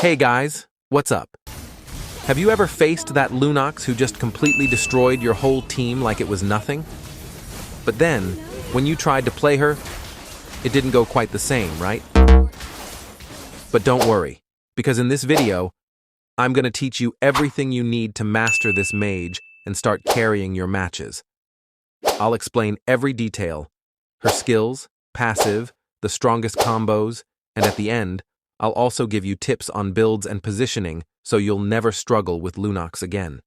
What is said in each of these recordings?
Hey guys, what's up? Have you ever faced that Lunox who just completely destroyed your whole team like it was nothing? But then, when you tried to play her, it didn't go quite the same, right? But don't worry, because in this video, I'm going to teach you everything you need to master this mage and start carrying your matches. I'll explain every detail, her skills, passive, the strongest combos, and at the end, I'll also give you tips on builds and positioning so you'll never struggle with Lunox again.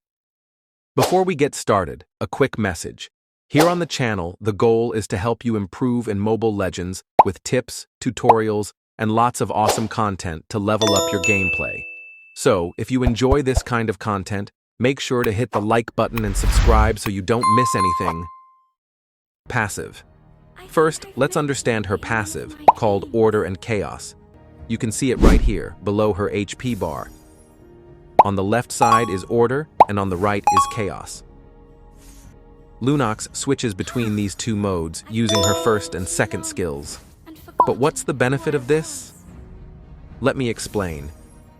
Before we get started, a quick message. Here on the channel, the goal is to help you improve in Mobile Legends with tips, tutorials, and lots of awesome content to level up your gameplay. So, if you enjoy this kind of content, make sure to hit the like button and subscribe so you don't miss anything. Passive. First, let's understand her passive, called Order and Chaos. You can see it right here, below her HP bar. On the left side is Order, and on the right is Chaos. Lunox switches between these two modes using her first and second skills. But what's the benefit of this? Let me explain.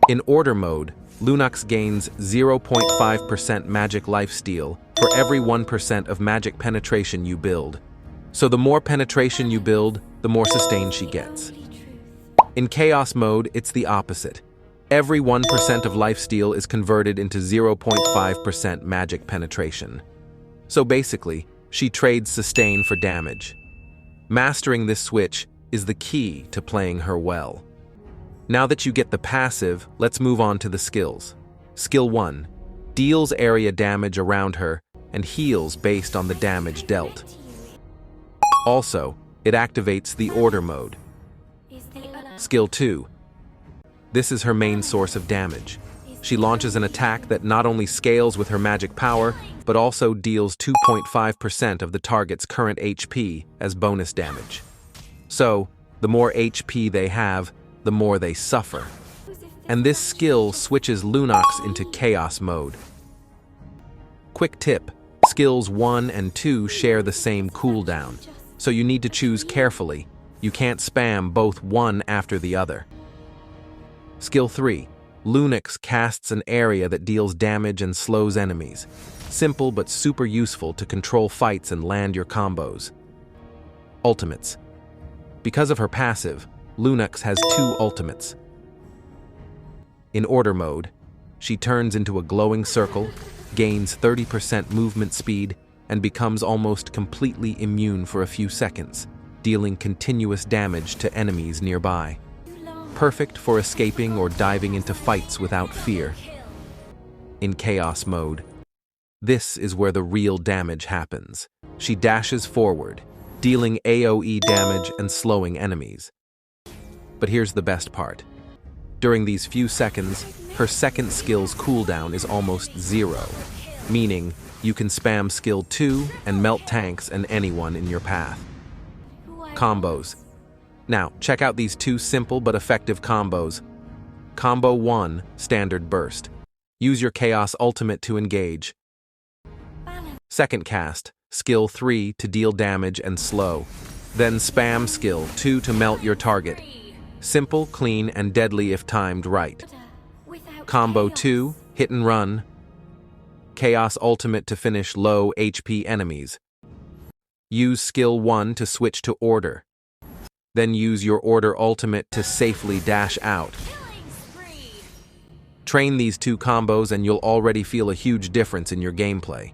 In Order mode, Lunox gains 0.5% magic lifesteal for every 1% of magic penetration you build. So the more penetration you build, the more sustain she gets. In Chaos mode, it's the opposite. Every 1% of lifesteal is converted into 0.5% magic penetration. So basically, she trades sustain for damage. Mastering this switch is the key to playing her well. Now that you get the passive, let's move on to the skills. Skill 1. Deals area damage around her and heals based on the damage dealt. Also, it activates the Order mode. Skill 2. This is her main source of damage. She launches an attack that not only scales with her magic power, but also deals 2.5% of the target's current HP as bonus damage. So, the more HP they have, the more they suffer. And this skill switches Lunox into Chaos mode. Quick tip, skills 1 and 2 share the same cooldown, so you need to choose carefully. You can't spam both one after the other. Skill 3. Lunox casts an area that deals damage and slows enemies. Simple but super useful to control fights and land your combos. Ultimates. Because of her passive, Lunox has 2 ultimates. In Order mode, she turns into a glowing circle, gains 30% movement speed, and becomes almost completely immune for a few seconds, dealing continuous damage to enemies nearby. Perfect for escaping or diving into fights without fear. In Chaos mode, this is where the real damage happens. She dashes forward, dealing AoE damage and slowing enemies. But here's the best part. During these few seconds, her second skill's cooldown is almost 0, meaning you can spam skill 2 and melt tanks and anyone in your path. Combos. Now, check out these 2 simple but effective combos. Combo 1, Standard Burst. Use your Chaos ultimate to engage. Second cast, Skill 3 to deal damage and slow. Then spam Skill 2 to melt your target. Simple, clean, and deadly if timed right. Combo 2, Hit and Run. Chaos ultimate to finish low HP enemies. Use Skill 1 to switch to Order. Then use your Order ultimate to safely dash out. Train these 2 combos and you'll already feel a huge difference in your gameplay.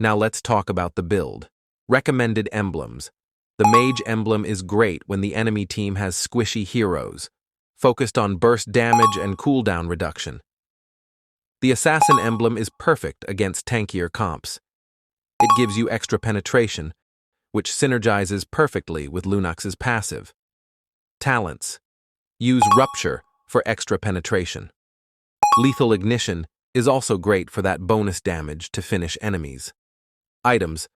Now let's talk about the build. Recommended emblems. The Mage emblem is great when the enemy team has squishy heroes, focused on burst damage and cooldown reduction. The Assassin emblem is perfect against tankier comps. It gives you extra penetration, which synergizes perfectly with Lunox's passive. Talents. Use Rupture for extra penetration. Lethal Ignition is also great for that bonus damage to finish enemies. Items.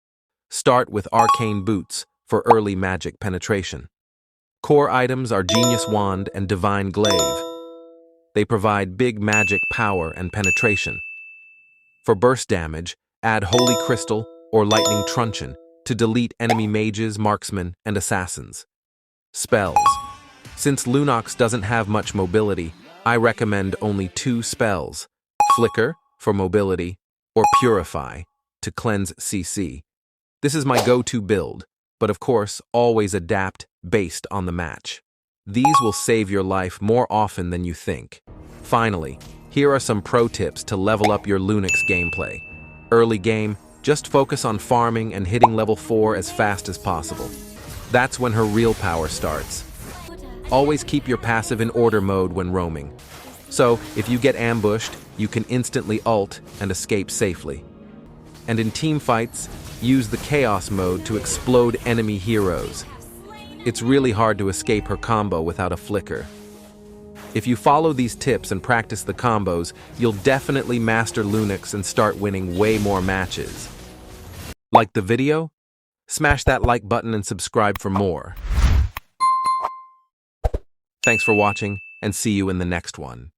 Start with Arcane Boots for early magic penetration. Core items are Genius Wand and Divine Glaive. They provide big magic power and penetration. For burst damage, add Holy Crystal or Lightning Truncheon to delete enemy mages, marksmen, and assassins. Spells. Since Lunox doesn't have much mobility, I recommend only 2 spells: Flicker for mobility or Purify to cleanse CC. This is my go-to build, but of course, always adapt based on the match. These will save your life more often than you think. Finally, here are some pro tips to level up your Lunox gameplay. Early game, just focus on farming and hitting level 4 as fast as possible. That's when her real power starts. Always keep your passive in order mode when roaming. So, if you get ambushed, you can instantly ult and escape safely. And in team fights, use the chaos mode to explode enemy heroes. It's really hard to escape her combo without a flicker. If you follow these tips and practice the combos, you'll definitely master Lunox and start winning way more matches. Like the video? Smash that like button and subscribe for more. Thanks for watching, and see you in the next one.